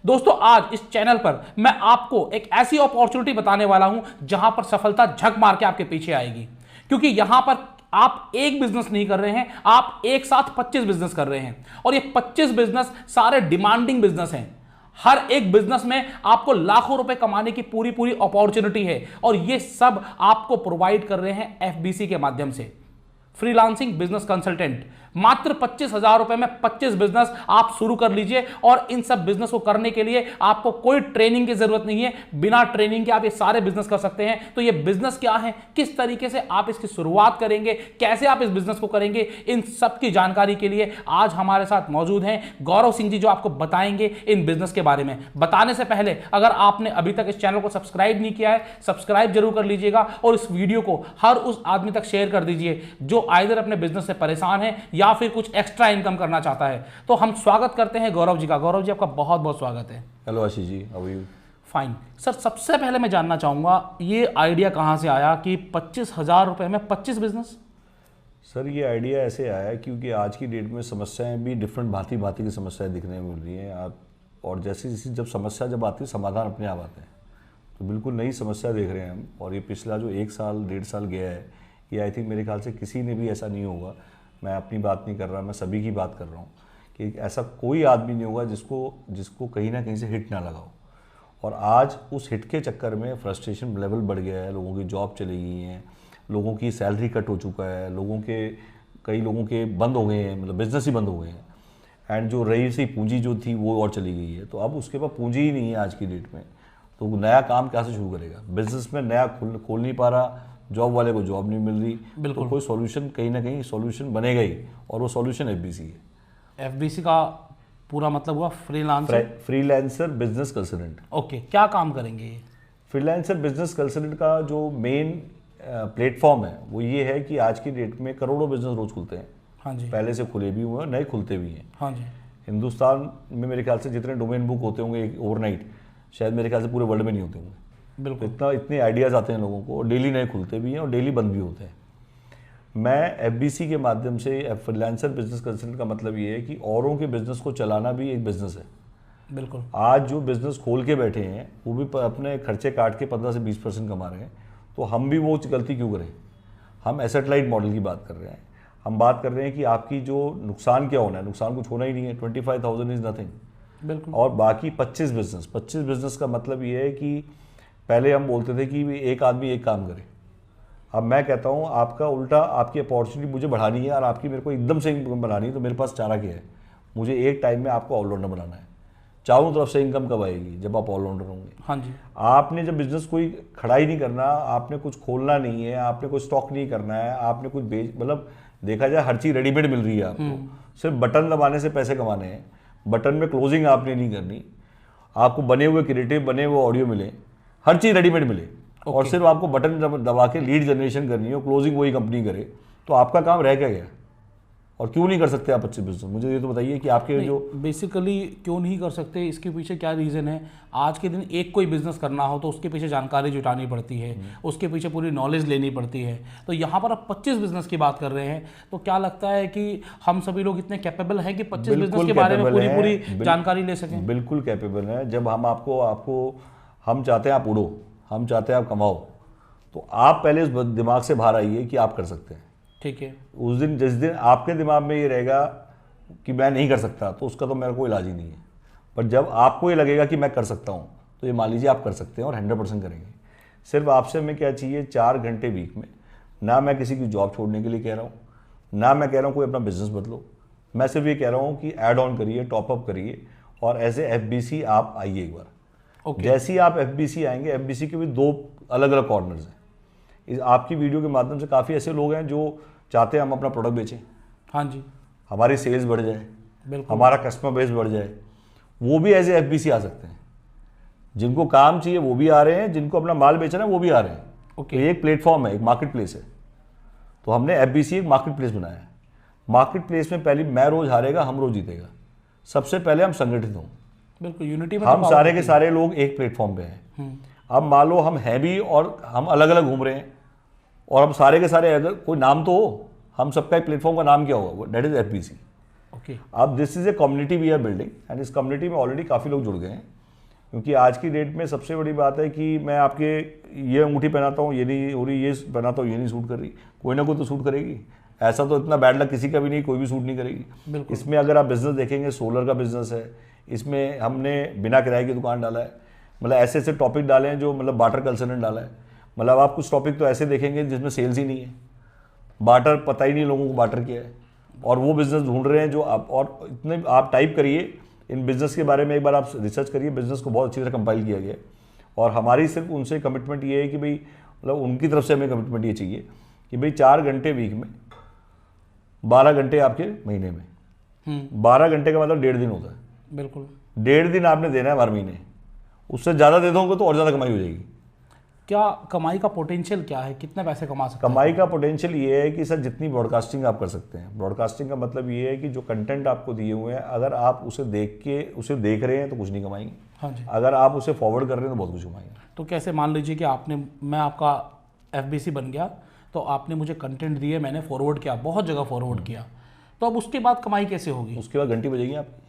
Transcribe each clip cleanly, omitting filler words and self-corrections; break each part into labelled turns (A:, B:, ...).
A: दोस्तों आज इस चैनल पर मैं आपको एक ऐसी अपॉर्चुनिटी बताने वाला हूं जहां पर सफलता झक मार के आपके पीछे आएगी, क्योंकि यहां पर आप एक बिजनेस नहीं कर रहे हैं, आप एक साथ 25 बिजनेस कर रहे हैं और ये 25 बिजनेस सारे डिमांडिंग बिजनेस हैं। हर एक बिजनेस में आपको लाखों रुपए कमाने की पूरी पूरी अपॉर्चुनिटी है और ये सब आपको प्रोवाइड कर रहे हैं एफबीसी के माध्यम से। फ्रीलांसिंग बिजनेस कंसल्टेंट, मात्र 25,000 रुपए में 25 बिजनेस आप शुरू कर लीजिए और इन सब बिजनेस को करने के लिए आपको कोई ट्रेनिंग की जरूरत नहीं है। बिना ट्रेनिंग के आप ये सारे बिजनेस कर सकते हैं। तो ये बिजनेस क्या है, किस तरीके से आप इसकी शुरुआत करेंगे, कैसे आप इस बिजनेस को करेंगे, इन सब की जानकारी के लिए आज हमारे साथ मौजूद हैं गौरव सिंह जी, जो आपको बताएंगे इन बिजनेस के बारे में। बताने से पहले अगर आपने अभी तक इस चैनल को सब्सक्राइब नहीं किया है, सब्सक्राइब जरूर कर लीजिएगा और इस वीडियो को हर उस आदमी तक शेयर कर दीजिए जो आइदर अपने बिजनेस से परेशान है या फिर कुछ एक्स्ट्रा इनकम करना चाहता है। तो हम स्वागत करते हैं गौरव जी का। गौरव जी, आपका बहुत बहुत स्वागत है।
B: Hello Ashish ji, how are you?
A: Fine sir, सबसे पहले मैं जानना चाहूंगा ये आइडिया कहां से आया कि 25,000 रुपए में 25 बिजनेस?
B: सर ये आइडिया ऐसे आया क्योंकि आज की डेट में समस्याएं भी डिफरेंट भांति भांति की समस्याएं दिखने मिल रही हैं आप, और जैसे जैसे जब समस्या जब आती है समाधान अपने आप आते हैं। तो बिल्कुल नई समस्या देख रहे हैं हम, और ये पिछला जो 1 साल 1.5 साल गया है, ये आई थिंक मेरे ख्याल से किसी ने भी ऐसा नहीं होगा। मैं अपनी बात नहीं कर रहा, मैं सभी की बात कर रहा हूँ कि ऐसा कोई आदमी नहीं होगा जिसको कहीं ना कहीं से हिट ना लगाओ। और आज उस हिट के चक्कर में फ्रस्ट्रेशन लेवल बढ़ गया है, लोगों की जॉब चली गई हैं, लोगों की सैलरी कट हो चुका है, कई लोगों के बंद हो गए हैं, मतलब बिजनेस ही बंद हो गए हैं, एंड जो रही सी पूंजी जो थी वो और चली गई है। तो अब उसके पास पूंजी ही नहीं है आज की डेट में, तो नया काम कैसे शुरू करेगा? बिजनेस में नया खोल नहीं पा रहा, जॉब वाले को जॉब नहीं मिल रही, तो कोई सॉल्यूशन कहीं ना कहीं सॉल्यूशन बनेगा ही, और वो सॉल्यूशन एफबीसी है।
A: एफबीसी का पूरा मतलब हुआ
B: फ्रीलांसर बिजनेस कंसल्टेंट।
A: ओके, क्या काम करेंगे ये?
B: फ्रीलांसर बिजनेस कंसल्टेंट का जो मेन प्लेटफॉर्म है वो ये है कि आज की डेट में करोड़ों बिजनेस रोज खुलते हैं।
A: हाँ जी।
B: पहले से खुले भी हुए हैं, नए खुलते भी हैं।
A: हाँ जी।
B: हिंदुस्तान में मेरे ख्याल से जितने डोमेन बुक होते होंगे ओवरनाइट, शायद मेरे ख्याल से पूरे वर्ल्ड में नहीं होते होंगे।
A: बिल्कुल।
B: इतने आइडियाज़ आते हैं लोगों को, और डेली नए खुलते भी हैं और डेली बंद भी होते हैं। मैं एफबीसी के माध्यम से फ्रीलांसर बिजनेस कंसल्टेंट का मतलब ये है कि औरों के बिजनेस को चलाना भी एक बिजनेस है।
A: बिल्कुल।
B: आज जो बिजनेस खोल के बैठे हैं वो भी अपने खर्चे काट के 15 से 20% कमा रहे हैं, तो हम भी वो गलती क्यों करें? हम एसेट लाइट मॉडल की बात कर रहे हैं। हम बात कर रहे हैं कि आपकी जो नुकसान क्या होना है, नुकसान कुछ होना ही नहीं है। 25,000 इज नथिंग।
A: बिल्कुल।
B: और बाकी 25 बिजनेस का मतलब ये है कि पहले हम बोलते थे कि एक आदमी एक काम करे, अब मैं कहता हूँ आपका उल्टा, आपकी अपॉर्चुनिटी मुझे बढ़ानी है और आपकी मेरे को एकदम से इनकम बनानी है, तो मेरे पास चारा क्या है? मुझे एक टाइम में आपको ऑलराउंडर बनाना है। चारों तरफ से इनकम कब आएगी? जब आप ऑलराउंडर होंगे।
A: हाँ जी।
B: आपने जब बिजनेस कोई खड़ा ही नहीं करना, आपने कुछ खोलना नहीं है, आपने कोई स्टॉक नहीं करना है, आपने कुछ मतलब देखा जाए हर चीज़ रेडीमेड मिल रही है आपको, सिर्फ बटन दबाने से पैसे कमाने हैं। बटन में क्लोजिंग आपने नहीं करनी, आपको बने हुए क्रिएटिव, बने हुए ऑडियो मिले, हर चीज़ रेडीमेड मिले, और सिर्फ आपको बटन दबा के लीड जनरेशन करनी हो, क्लोजिंग वही कंपनी करे, तो आपका काम रह क्या गया? और क्यों नहीं कर सकते आप अच्छे बिजनेस? मुझे ये तो बताइए कि आपके जो
A: बेसिकली क्यों नहीं कर सकते, इसके पीछे क्या रीज़न है? आज के दिन एक कोई बिजनेस करना हो तो उसके पीछे जानकारी जुटानी पड़ती है, उसके पीछे पूरी नॉलेज लेनी पड़ती है। तो यहाँ पर आप 25 बिजनेस की बात कर रहे हैं, तो क्या लगता है कि हम सभी लोग इतने कैपेबल हैं कि 25 बिजनेस के बारे में पूरी जानकारी ले सकें?
B: बिल्कुल कैपेबल है। जब हम हम चाहते हैं आप उड़ो, हम चाहते हैं आप कमाओ, तो आप पहले उस दिमाग से बाहर आइए कि आप कर सकते हैं।
A: ठीक है।
B: उस दिन जिस दिन आपके दिमाग में ये रहेगा कि मैं नहीं कर सकता, तो उसका तो मेरा कोई इलाज ही नहीं है। पर जब आपको ये लगेगा कि मैं कर सकता हूँ, तो ये मान लीजिए आप कर सकते हैं और 100% करेंगे। सिर्फ आपसे मैं क्या चाहिए, 4 घंटे वीक में। ना मैं किसी की जॉब छोड़ने के लिए कह रहा हूँ, ना मैं कह रहा हूँ कोई अपना बिजनेस बदलो। मैं सिर्फ ये कह रहा हूँ कि ऐड ऑन करिए, टॉपअप करिए, और ऐसे एफबीसी आप आइए एक बार। जैसे ही आप एफबीसी आएंगे, एफबीसी के भी 2 अलग अलग कॉर्नर्स हैं। आपकी वीडियो के माध्यम से काफ़ी ऐसे लोग हैं जो चाहते हैं हम अपना प्रोडक्ट बेचें।
A: हाँ जी।
B: हमारी सेल्स बढ़ जाए,
A: बिल्कुल,
B: हमारा कस्टमर बेस बढ़ जाए, वो भी एज ए एफबीसी आ सकते हैं। जिनको काम चाहिए वो भी आ रहे हैं, जिनको अपना माल बेचना है वो भी आ रहे हैं।
A: ओके।
B: तो ये एक प्लेटफॉर्म है, एक मार्केट प्लेस है। तो हमने एफबीसी एक मार्केट प्लेस बनाया है। मार्केट प्लेस में पहले मैं रोज हारेगा, हम रोज जीतेगा। सबसे पहले हम संगठित हों।
A: बिल्कुल, यूनिटी में
B: हम सारे के सारे लोग एक प्लेटफॉर्म पे हैं। अब मान लो हम हैं भी और हम अलग अलग घूम रहे हैं, और हम सारे के सारे, अगर कोई नाम तो हो, हम सबका एक प्लेटफॉर्म का नाम क्या होगा? That is FBC.
A: ओके।
B: अब this is a community we are building, and इस कम्युनिटी में ऑलरेडी काफ़ी लोग जुड़ गए हैं। क्योंकि आज की डेट में सबसे बड़ी बात है कि मैं आपके ये अंगूठी पहनाता हूँ, ये नहीं हो रही, ये पहनाता हूँ, ये नहीं सूट कर रही, कोई ना कोई तो सूट करेगी। ऐसा तो इतना बैड लक किसी का भी नहीं, कोई भी सूट नहीं करेगी। इसमें अगर आप बिजनेस देखेंगे, सोलर का बिजनेस है, इसमें हमने बिना किराए की दुकान डाला है, मतलब ऐसे ऐसे टॉपिक डाले हैं जो मतलब बार्टर कल्चर डाला है। मतलब आप कुछ टॉपिक तो ऐसे देखेंगे जिसमें सेल्स ही नहीं है, बार्टर पता ही नहीं लोगों को बार्टर क्या है, और वो बिजनेस ढूंढ रहे हैं जो आप, और इतने आप टाइप करिए इन बिजनेस के बारे में, एक बार आप रिसर्च करिए, बिजनेस को बहुत अच्छी तरह कंपाइल किया गया है। और हमारी सिर्फ उनसे कमिटमेंट ये है कि भाई, मतलब उनकी तरफ से हमें कमिटमेंट ये चाहिए कि भाई 4 घंटे वीक में, 12 घंटे आपके महीने में। 12 घंटे का मतलब 1.5 दिन होता है।
A: बिल्कुल
B: 1.5 दिन आपने देना है हर महीने, उससे ज़्यादा दे दोगे तो और ज़्यादा कमाई हो जाएगी।
A: क्या कमाई का पोटेंशियल क्या है, कितने पैसे कमा सकते हैं?
B: कमाई का पोटेंशियल ये है कि सर जितनी ब्रॉडकास्टिंग आप कर सकते हैं। ब्रॉडकास्टिंग का मतलब ये है कि जो कंटेंट आपको दिए हुए हैं, अगर आप उसे देख रहे हैं तो कुछ नहीं कमाएंगे।
A: हाँ जी।
B: अगर आप उसे फॉरवर्ड कर रहे हैं तो बहुत कुछ कमाएंगे।
A: तो कैसे, मान लीजिए कि मैं आपका FBC बन गया, तो आपने मुझे कंटेंट दिए, मैंने फॉरवर्ड किया, बहुत जगह फॉरवर्ड किया, तो अब उसके बाद कमाई कैसे होगी?
B: उसके बाद घंटी बजेगी आपकी,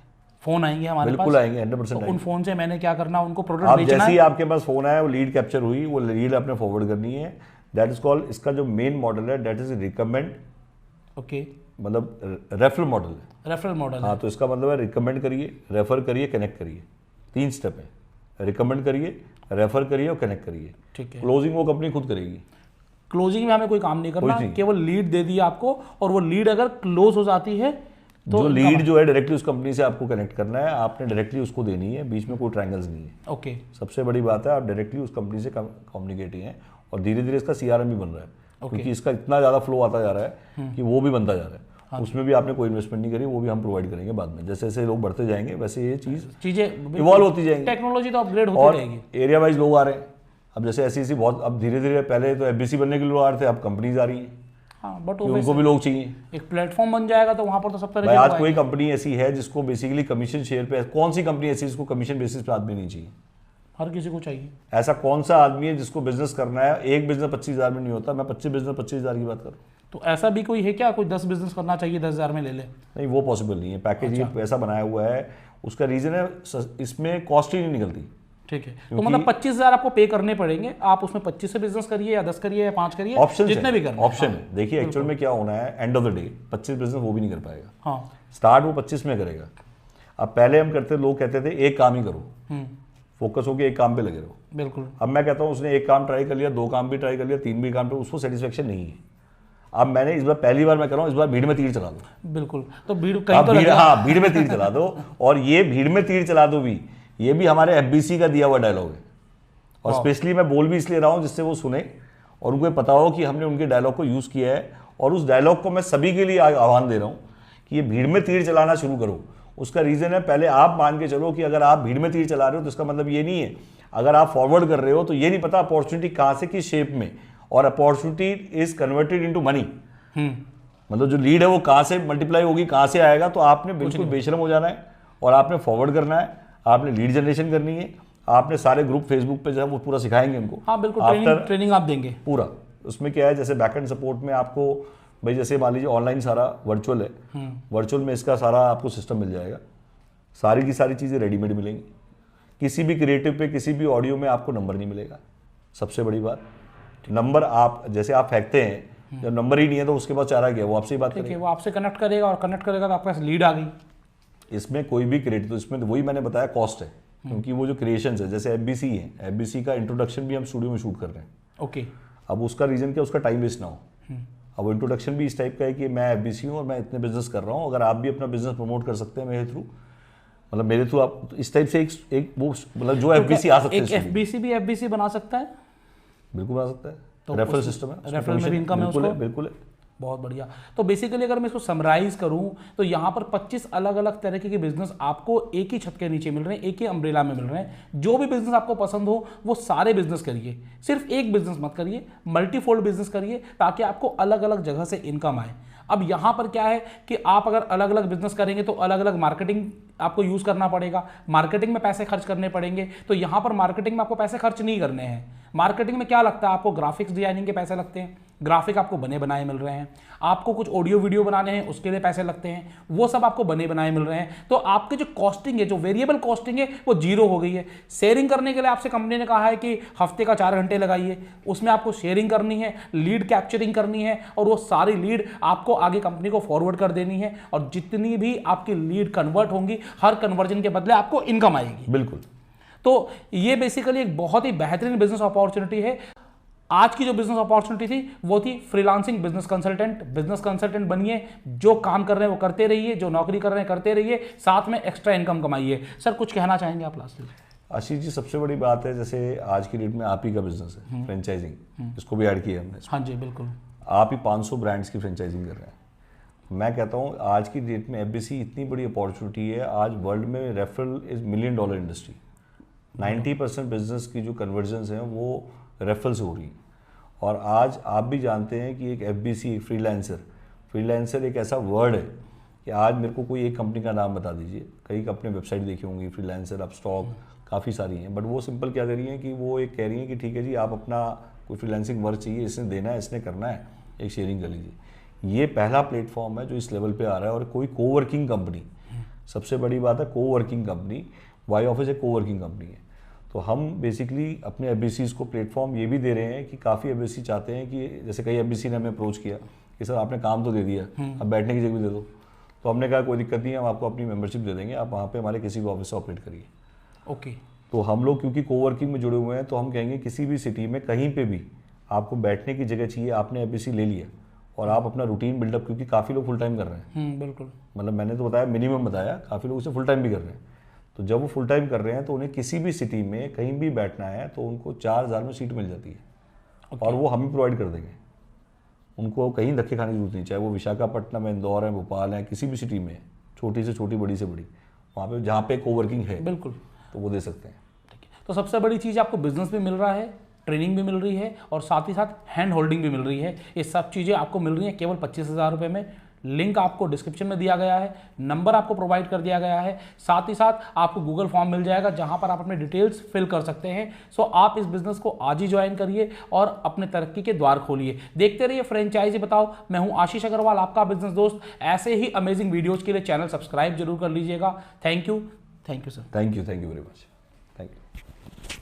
A: फोन आएंगे हमारे पास,
B: बिल्कुल आएंगे, 100%
A: तो
B: आएंगे।
A: उन फोन से मैंने क्या करना, उनको प्रोडक्ट
B: आप
A: बेचना
B: जैसे ही
A: है।
B: आपके पास फोन आया, वो लीड कैप्चर हुई, वो लीड आपने फॉरवर्ड करनी है। दैट इज कॉल्ड, इसका जो मेन मॉडल है दैट इज रिकमेंड,
A: ओके,
B: मतलब रेफरल मॉडल है।
A: Referral model.
B: हाँ, तो इसका मतलब है रिकमेंड करिए, रेफर करिए, कनेक्ट करिए, 3 स्टेप है। रिकमेंड करिए, रेफर करिए और कनेक्ट करिए।
A: ठीक है।
B: क्लोजिंग वो कंपनी खुद करेगी।
A: क्लोजिंग में हमें कोई काम नहीं करना,
B: नहीं।
A: केवल लीड दे दिया आपको, और वो लीड अगर क्लोज हो जाती है तो
B: जो लीड जो है डायरेक्टली उस कंपनी से आपको कनेक्ट करना है, आपने डायरेक्टली उसको देनी है, बीच में कोई ट्रायंगल्स नहीं है।
A: ओके।
B: सबसे बड़ी बात है आप डायरेक्टली उस कंपनी से कम्युनिकेट हैं, और धीरे धीरे इसका CRM भी बन रहा है। क्योंकि इसका इतना ज़्यादा फ्लो आता जा रहा है कि वो भी बनता जा रहा है। उसमें भी आपने कोई इन्वेस्टमेंट नहीं करी, वो भी हम प्रोवाइड करेंगे बाद में। जैसे जैसे लोग बढ़ते जाएंगे वैसे ये
A: चीज़ें
B: इवॉल्व होती जाएंगी,
A: टेक्नोलॉजी तो अपग्रेड
B: और
A: होती रहेगी।
B: एरिया वाइज लोग आ रहे हैं। अब जैसे ऐसी बहुत, अब धीरे धीरे, पहले तो FBC बनने के लिए लोग आ रहे थे, अब कंपनीज आ रही हैं।
A: हाँ, बट
B: उनको भी लोग चाहिए।
A: एक प्लेटफॉर्म बन जाएगा तो वहां पर तो सब तरह
B: भाई
A: के
B: आज
A: लोग
B: कोई
A: आएंगे।
B: कंपनी ऐसी है जिसको बेसिकली कमीशन शेयर पे, कौन सी कंपनी ऐसी जिसको कमीशन बेसिस पे आदमी नहीं चाहिए?
A: हर किसी को चाहिए।
B: ऐसा कौन सा आदमी है जिसको बिजनेस करना है? एक बिजनेस 25,000 में नहीं होता। मैं 25 बिजनेस 25,000 की बात करूँ
A: तो ऐसा भी कोई है क्या, कोई 10 बिजनेस करना चाहिए 10,000 में ले ले?
B: नहीं, वो पॉसिबल नहीं है। पैकेज ये पैसा बनाया हुआ है, उसका रीजन है इसमें कॉस्ट ही नहीं निकलती।
A: ठीक है, तो मतलब 25,000 आपको पे करने पड़ेंगे, आप उसमें 25 से बिजनेस करिए या 10 करिए या 5 करिए,
B: ऑप्शन
A: जितने भी करना
B: ऑप्शन है। देखिए एक्चुअल में क्या होना है, end of the day 25 business वो भी नहीं कर पाएगा।
A: हाँ,
B: स्टार्ट वो 25 में करेगा। अब पहले हम करते, लोग कहते थे एक काम ही करो, फोकस होकर एक काम पे लगे रहो।
A: बिल्कुल।
B: अब मैं कहता हूँ उसने एक काम ट्राई कर लिया, 2 काम भी ट्राई कर लिया, 3 भी काम पे, उसको सेटिस्फेक्शन नहीं है। अब मैंने इस बार पहली बार मैं कर रहा हूँ, इस बार भीड़ में तीर चला दो।
A: बिल्कुल, तो भीड़ कहीं तो
B: भीड़, हाँ, भीड़ में तीर चला दो। और ये भीड़ में तीर चला दो भी, ये भी हमारे FBC का दिया हुआ डायलॉग है। और स्पेशली मैं बोल भी इसलिए रहा हूँ जिससे वो सुने और उनको पता हो कि हमने उनके डायलॉग को यूज़ किया है। और उस डायलॉग को मैं सभी के लिए आह्वान दे रहा हूँ कि ये भीड़ में तीर चलाना शुरू करो। उसका रीज़न है, पहले आप मान के चलो कि अगर आप भीड़ में तीर चला रहे हो तो इसका मतलब ये नहीं है, अगर आप फॉरवर्ड कर रहे हो तो ये नहीं पता अपॉर्चुनिटी कहाँ से किस शेप में, और opportunity is converted into money. मतलब जो लीड है वो कहाँ से मल्टीप्लाई होगी, कहाँ से आएगा। तो आपने बिल्कुल बेशरम हो जाना है और आपने फॉरवर्ड करना है, आपने लीड जनरेशन करनी है, आपने सारे ग्रुप फेसबुक पे जो है वो पूरा सिखाएंगे उनको।
A: हाँ बिल्कुल, ट्रेनिंग आप देंगे
B: पूरा। उसमें क्या है, जैसे बैकएंड सपोर्ट में आपको, भाई जैसे मान लीजिए ऑनलाइन सारा वर्चुअल है, वर्चुअल में इसका सारा आपको सिस्टम मिल जाएगा, सारी की सारी चीज़ें रेडीमेड मिलेंगी। किसी भी क्रिएटिव पे, किसी भी ऑडियो में आपको नंबर नहीं मिलेगा। सबसे बड़ी बात, नंबर आप जैसे आप फेंकते हैं, जब नंबर ही नहीं है तो उसके बाद चारा गया, वो आपसे ही बात करेगा।
A: वो आपसे कनेक्ट करेगा और कनेक्ट करेगा तो आपके पास लीड आ गई।
B: इसमें कोई भी क्रिएटिव, तो इसमें तो वही मैंने बताया कॉस्ट है, क्योंकि वो जो क्रिएशंस है, जैसे FBC है, FBC का इंट्रोडक्शन भी हम स्टूडियो में शूट कर रहे हैं।
A: ओके।
B: अब उसका रीज़न क्या, उसका टाइम वेस्ट ना हो। अब वो इंट्रोडक्शन भी इस टाइप का है कि मैं FBC हूँ और मैं इतने बिजनेस कर रहा हूँ, अगर आप भी अपना बिजनेस प्रमोट कर सकते हैं मेरे थ्रू, मतलब मेरे थ्रू आप, तो इस टाइप से एक वो मतलब जो FBC आ सकते हैं।
A: एक FBC भी FBC बना सकता है?
B: बिल्कुल बना सकता है,
A: तो
B: रेफरल सिस्टम है,
A: रेफरल में भी इनकम है उसको।
B: बिल्कुल है।
A: बहुत बढ़िया। तो बेसिकली अगर मैं इसको समराइज करूं तो यहाँ पर 25 अलग अलग तरीके के बिजनेस आपको एक ही छत के नीचे मिल रहे हैं, एक ही अम्ब्रेला में मिल रहे हैं। जो भी बिजनेस आपको पसंद हो वो सारे बिजनेस करिए, सिर्फ एक बिजनेस मत करिए, मल्टीफोल्ड बिजनेस करिए, ताकि आपको अलग अलग जगह से इनकम आए। अब यहाँ पर क्या है कि आप अगर अलग अलग बिजनेस करेंगे तो अलग अलग मार्केटिंग आपको यूज़ करना पड़ेगा, मार्केटिंग में पैसे खर्च करने पड़ेंगे। तो यहाँ पर मार्केटिंग में आपको पैसे खर्च नहीं करने हैं। मार्केटिंग में क्या लगता है आपको, ग्राफिक्स डिजाइनिंग के पैसे लगते हैं, ग्राफिक आपको बने बनाए मिल रहे हैं, आपको कुछ ऑडियो वीडियो बनाने हैं उसके लिए पैसे लगते हैं, वो सब आपको बने बनाए मिल रहे हैं। तो आपके जो कॉस्टिंग है, जो वेरिएबल कॉस्टिंग है वो जीरो हो गई है। शेयरिंग करने के लिए आपसे कंपनी ने कहा है कि हफ्ते का 4 घंटे लगाइए, उसमें आपको शेयरिंग करनी है, लीड कैप्चरिंग करनी है और वो सारी लीड आपको आगे कंपनी को फॉरवर्ड कर देनी है और जितनी भी आपकी लीड कन्वर्ट होंगी, हर कन्वर्जन के बदले आपको इनकम आएगी।
B: बिल्कुल।
A: तो ये बेसिकली एक बहुत ही बेहतरीन बिजनेस अपॉर्चुनिटी है। आज की जो बिजनेस अपॉर्चुनिटी थी वो थी freelancing business consultant. Business consultant बनिए, जो काम कर रहे हैं वो करते रहिए, जो नौकरी कर रहे हैं करते रहिए, साथ में एक्स्ट्रा इनकम कमाइए। सर कुछ कहना चाहेंगे आप लास्ट में?
B: आशीष जी, सबसे बड़ी बात है, जैसे आज की डेट में आप ही का बिजनेस है फ्रेंचाइजिंग, इसको भी ऐड किया हमने।
A: हाँ जी बिल्कुल।
B: आप ही 500 ब्रांड्स की फ्रेंचाइजिंग कर रहे हैं। मैं कहता हूँ आज की डेट में एफबीसी इतनी बड़ी अपॉर्चुनिटी है। आज वर्ल्ड में referral is $1 million industry. 90% business की जो कन्वर्जन्स हैं वो रेफरल से हो रही हैं। और आज आप भी जानते हैं कि एक एफबीसी, फ्रीलांसर एक ऐसा वर्ड है कि आज मेरे को कोई एक कंपनी का नाम बता दीजिए। कई अपने वेबसाइट देखी होंगी, फ्रीलांसर, अपस्टॉक, काफ़ी सारी हैं, बट वो सिंपल क्या दे रही हैं कि वो एक कह रही हैं कि ठीक है जी, आप अपना कोई फ्रीलांसिंग वर्क चाहिए, इसने देना है, इसने करना है, एक शेयरिंग कर लीजिए। ये पहला प्लेटफॉर्म है जो इस लेवल पे आ रहा है। और कोई कोवर्किंग कंपनी, सबसे बड़ी बात है कोवर्किंग कंपनी, वाई ऑफिस एक कोवर्किंग कंपनी है। तो हम बेसिकली अपने एफबीसीज को प्लेटफॉर्म ये भी दे रहे हैं कि काफ़ी एफबीसी चाहते हैं कि जैसे कई एफबीसी ने हमें अप्रोच किया कि सर आपने काम तो दे दिया, अब बैठने की जगह भी दे दो। तो हमने कहा कोई दिक्कत नहीं है, हम आपको अपनी मेंबरशिप दे देंगे, आप वहाँ पे हमारे किसी भी ऑफिस से ऑपरेट करिए।
A: ओके।
B: तो हम लोग क्योंकि कोवर्किंग में जुड़े हुए हैं, तो हम कहेंगे किसी भी सिटी में कहीं पे भी आपको बैठने की जगह चाहिए, आपने एफबीसी ले लिया और आप अपना रूटीन बिल्डअप, क्योंकि काफ़ी लोग फुल टाइम कर रहे हैं।
A: बिल्कुल।
B: मतलब मैंने तो बताया, मिनिमम बताया, काफ़ी लोग उसे फुल टाइम भी कर रहे हैं। तो जब वो फुल टाइम कर रहे हैं तो उन्हें किसी भी सिटी में कहीं भी बैठना है तो उनको 4000 में सीट मिल जाती है। और वो हम ही प्रोवाइड कर देंगे। उनको कहीं धक्के खाने की जरूरत नहीं, चाहे वो विशाखापट्टनम है, इंदौर है, भोपाल है, किसी भी सिटी में, छोटी से छोटी, बड़ी से बड़ी, वहाँ पे जहाँ पे कोवर्किंग है
A: बिल्कुल,
B: तो वो दे सकते हैं।
A: ठीक है। तो सबसे बड़ी चीज़ आपको बिजनेस भी मिल रहा है, ट्रेनिंग भी मिल रही है और साथ ही साथ हैंड होल्डिंग भी मिल रही है। ये सब चीज़ें आपको मिल रही हैं केवल 25,000 रुपये में। लिंक आपको डिस्क्रिप्शन में दिया गया है, नंबर आपको प्रोवाइड कर दिया गया है, साथ ही साथ आपको गूगल फॉर्म मिल जाएगा जहां पर आप अपने डिटेल्स फिल कर सकते हैं। सो आप इस बिजनेस को आज ही ज्वाइन करिए और अपने तरक्की के द्वार खोलिए। देखते रहिए फ्रेंचाइजी बताओ। मैं हूं आशीष अग्रवाल, आपका बिजनेस दोस्त। ऐसे ही अमेजिंग वीडियोज के लिए चैनल सब्सक्राइब जरूर कर लीजिएगा। Thank you sir.
B: Thank you very much. Thank you.